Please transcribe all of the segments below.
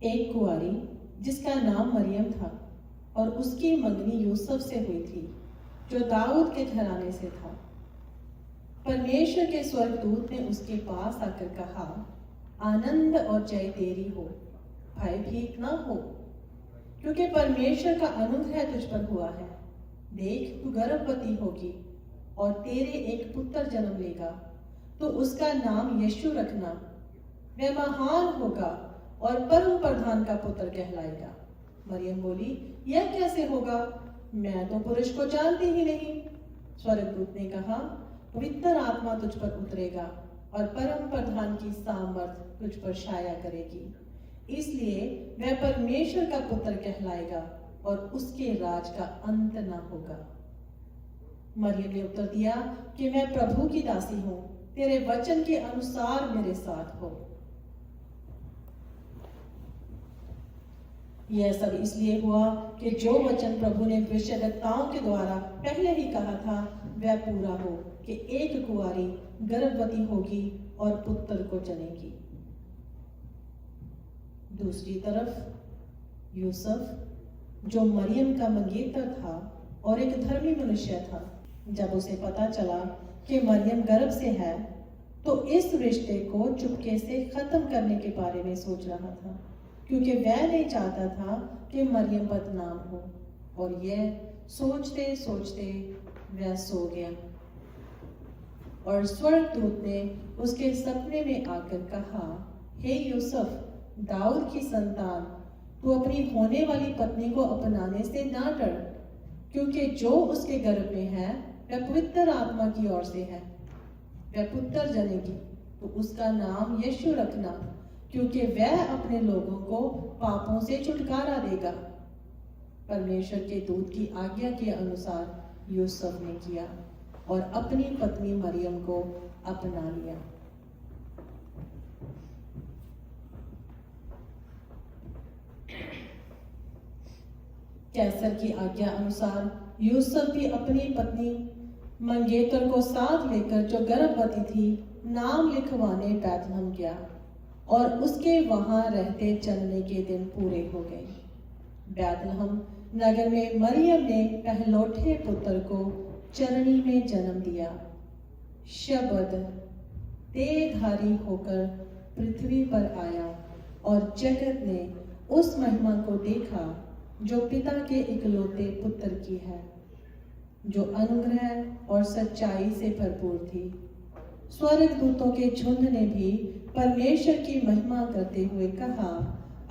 एक कुंवारी जिसका नाम मरियम था और उसकी मंगनी यूसुफ से हुई थी, जो दाऊद के घराने से था। परमेश्वर के स्वर्गदूत ने उसके पास आकर कहा, आनंद और जय तेरी हो, भयभीत न हो, क्योंकि परमेश्वर का अनुग्रह तुझ पर हुआ है। देख, तू गर्भवती होगी और तेरे एक पुत्र जन्म लेगा, तो उसका नाम यीशु रखना। वह महान होगा और परम प्रधान का पुत्र कहलाएगा। मरियम बोली, यह कैसे होगा? मैं तो पुरुष को जानती ही नहीं। स्वर्गदूत ने कहा, पवित्र आत्मा तुझ पर उतरेगा और परम प्रधान की सामर्थ तुझ पर छाया करेगी, इसलिए वह परमेश्वर का पुत्र कहलाएगा और उसके राज का अंत न होगा। मरियम ने उत्तर दिया कि मैं प्रभु की दासी हूं, तेरे वचन के अनुसार मेरे साथ हो। यह सब इसलिए हुआ कि जो वचन प्रभु ने भविष्यद्वक्ताओं के द्वारा पहले ही कहा था वह पूरा हो, कि एक कुंवारी गर्भवती होगी और पुत्र को जनेगी। दूसरी तरफ यूसुफ, जो मरियम का मंगेतर था और एक धर्मी मनुष्य था, जब उसे पता चला कि मरियम गर्भ से है, तो इस रिश्ते को चुपके से खत्म करने के बारे में सोच रहा था, क्योंकि वह नहीं चाहता था कि मरियम बदनाम हो। और यह सोचते सोचते वह सो गया और स्वर्गदूत ने उसके सपने में आकर कहा, हे यूसुफ, दाऊद की संतान, तू अपनी होने वाली पत्नी को अपनाने से ना डर, क्योंकि जो उसके गर्भ में है वह पवित्र आत्मा की ओर से है। वह पुत्र जनेगी, तो उसका नाम यीशु रखना, क्योंकि वह अपने लोगों को पापों से छुटकारा देगा। परमेश्वर के दूत की आज्ञा के अनुसार यूसुफ ने किया और अपनी पत्नी मरियम को अपना लिया। कैसर की आज्ञा अनुसार यूसुफ भी अपनी पत्नी मंगेतर को साथ लेकर, जो गर्भवती थी, नाम लिखवाने बैतलहम गया और उसके वहां रहते चलने के दिन पूरे हो गए। बैतलहम नगर में मरियम ने पहलौठे पुत्र को चरनी में जन्म दिया। शब्द देहधारी होकर पृथ्वी पर आया और जगत ने उस महिमा को देखा जो पिता के इकलौते पुत्र की है, जो अनुग्रह और सच्चाई से भरपूर थी। स्वर्गदूतों के झुंड ने भी परमेश्वर की महिमा करते हुए कहा,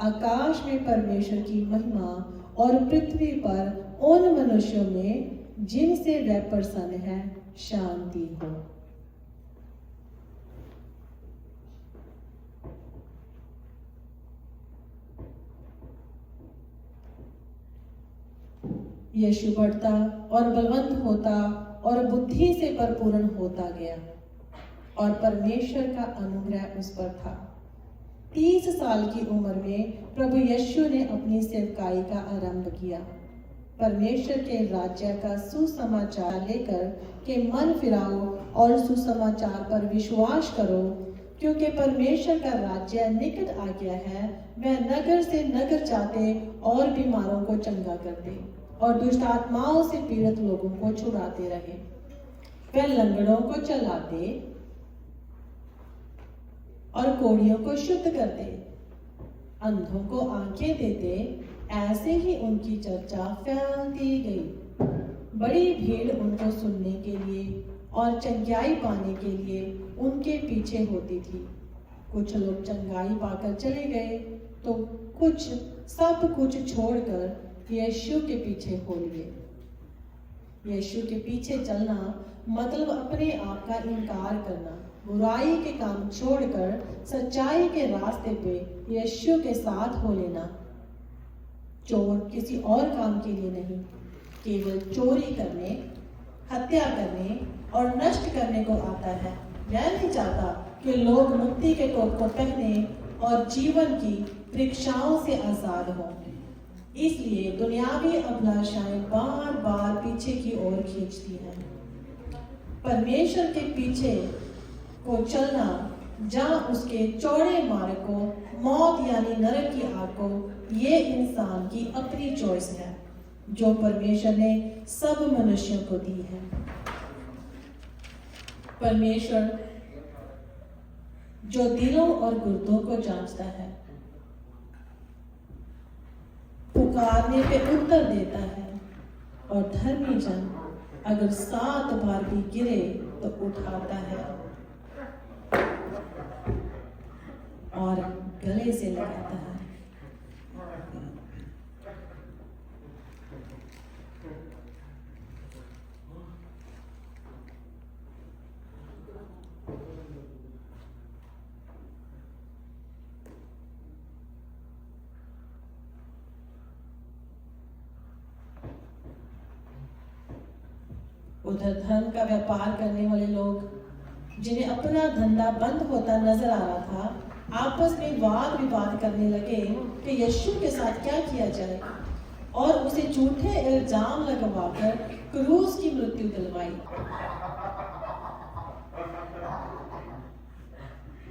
आकाश में परमेश्वर की महिमा और पृथ्वी पर उन मनुष्यों में जिनसे वह प्रसन्न है शांति हो। यीशु बढ़ता और बलवंत होता और बुद्धि से परिपूर्ण होता गया और परमेश्वर का अनुग्रह उस पर था। 30 साल की उम्र में प्रभु यीशु ने अपनी सेवकाई का आरंभ किया। परमेश्वर के राज्य का सुसमाचार लेकर के मन फिराओ और सुसमाचार पर विश्वास करो, क्योंकि परमेश्वर का राज्य निकट आ गया है। वह नगर से नगर जाते और बीमारों को चंगा करते और दुष्ट आत्माओं से पीड़ित लोगों को छुड़ाते रहे। वह लंगड़ों को चलाते और कोढ़ियों को शुद्ध करते, अंधों को आंखें देते। ऐसे ही उनकी चर्चा फैलती गई। बड़ी भीड़ उनको सुनने के लिए और चंगाई पाने के लिए उनके पीछे होती थी। कुछ लोग चंगाई पाकर चले गए, तो कुछ सब कुछ छोड़कर यीशु के पीछे हो लिए। यीशु के पीछे चलना मतलब अपने आप का इनकार करना, बुराई के काम छोड़कर सच्चाई के रास्ते पे यीशु के साथ हो लेना। चोर किसी और काम के लिए नहीं, केवल चोरी करने, हत्या करने और नष्ट करने को आता है। वह नहीं चाहता कि लोग मुक्ति के टोप को पहने और जीवन की परीक्षाओं से आजाद हों। इसलिए दुनियावी अभिलाषाएं बार बार पीछे की ओर खींचती हैं। परमेश्वर के पीछे को चलना जहाँ उसके चौड़े मार्ग को, मौत यानी नरक की आग को, ये इंसान की अपनी चॉइस है जो परमेश्वर ने सब मनुष्यों को दी है। परमेश्वर जो दिलों और गुर्दों को जांचता है, पुकारने पे उत्तर देता है, और धर्मी जन अगर 7 बार भी गिरे तो उठाता है और गले से लगाता है। उधर धन का व्यापार करने वाले लोग, जिन्हें अपना धंधा बंद होता नजर आ रहा था, आपस में वाद विवाद करने लगे कि यीशु के साथ क्या किया जाए, और उसे झूठे इल्जाम लगवाकर क्रूस की मृत्यु दिलवाई।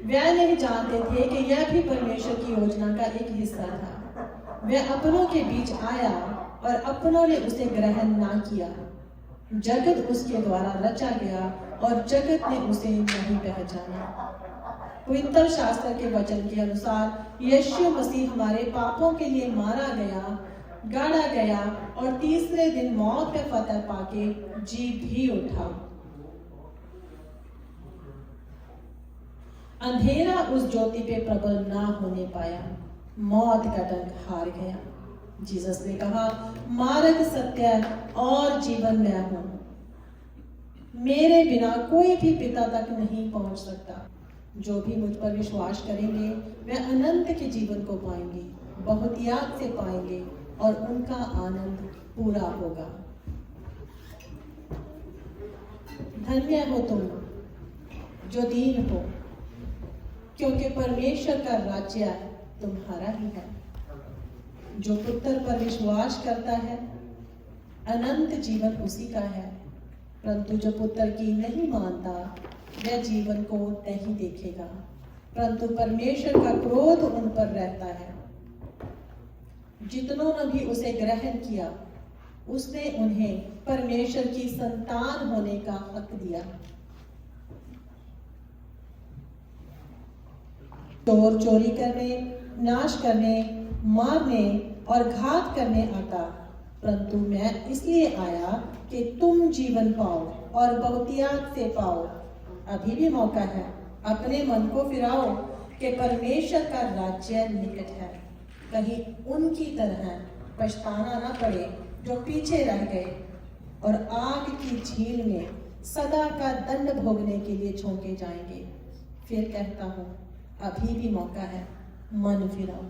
वे नहीं जानते थे कि यह भी परमेश्वर की योजना का एक हिस्सा था। वह अपनों के बीच आया और अपनों ने उसे ग्रहण ना किया। जगत उसके द्वारा रचा गया और जगत ने उसे नहीं पहचाना। पवित्र शास्त्र के वचन के अनुसार यीशु मसीह हमारे पापों के लिए मारा गया, गाड़ा गया और तीसरे दिन मौत पे फतह पाके जी भी उठा। अंधेरा उस ज्योति पे प्रबल ना होने पाया, मौत का डंक हार गया। जीसस ने कहा, मार्ग, सत्य और जीवन मैं हूं, मेरे बिना कोई भी पिता तक नहीं पहुंच सकता। जो भी मुझ पर विश्वास करेंगे वे अनंत के जीवन को पाएंगे, बहुत याद से पाएंगे और उनका आनंद पूरा होगा। धन्य हो तुम जो दीन हो, क्योंकि परमेश्वर का राज्य तुम्हारा ही है। जो पुत्र पर विश्वास करता है अनंत जीवन उसी का है, परंतु जो पुत्र की नहीं मानता वह जीवन को नहीं देखेगा, परंतु परमेश्वर का क्रोध उन पर रहता है। जितनों ने भी उसे ग्रहण किया उसने उन्हें परमेश्वर की संतान होने का हक दिया। चोर चोरी करने, नाश करने, मारने और घात करने आता, परंतु मैं इसलिए आया कि तुम जीवन पाओ और बहुतायत से पाओ। अभी भी मौका है, अपने मन को फिराओ कि परमेश्वर का राज्य निकट है। कहीं उनकी तरह पछताना ना पड़े जो पीछे रह गए और आग की झील में सदा का दंड भोगने के लिए झोंके जाएंगे। फिर कहता हूँ, अभी भी मौका है, मन फिराओ।